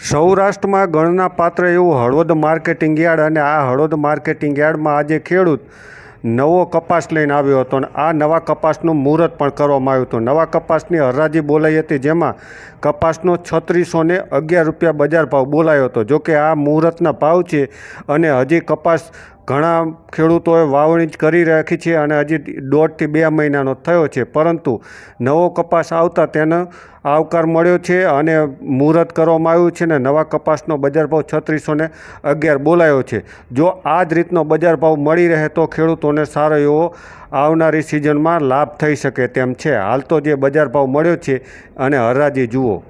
સૌરાષ્ટ્રમાં ગણના પાત્ર એવું હળવદ માર્કેટિંગ યાર્ડ અને આ હળવદ માર્કેટિંગ યાર્ડમાં આજે ખેડૂત નવો કપાસ લઈને આવ્યો હતો અને આ નવા કપાસનું મુહૂર્ત પણ કરવામાં આવ્યું હતું। નવા કપાસની હરાજી બોલાઈ હતી, જેમાં કપાસનો 3611 રૂપિયા બજાર ભાવ બોલાયો હતો। જોકે આ મુહૂર્તના ભાવ છે અને હજી કપાસ ઘણા ખેડૂતોએ વાવણી જ કરી રાખી છે અને હજી 1.5 થી 2 મહિનાનો થયો છે, પરંતુ નવો કપાસ આવતા તેનો આવકાર મળ્યો છે અને મુહૂર્ત કરવામાં આવ્યું છે ને નવા કપાસનો બજાર ભાવ 3611 બોલાયો છે। જો આ જ રીતનો બજાર ભાવ મળી રહે તો ખેડૂતોને સારો એવો આવનારી સિઝનમાં લાભ થઈ શકે તેમ છે। હાલ તો જે બજાર ભાવ મળ્યો છે અને હરાજી જુઓ।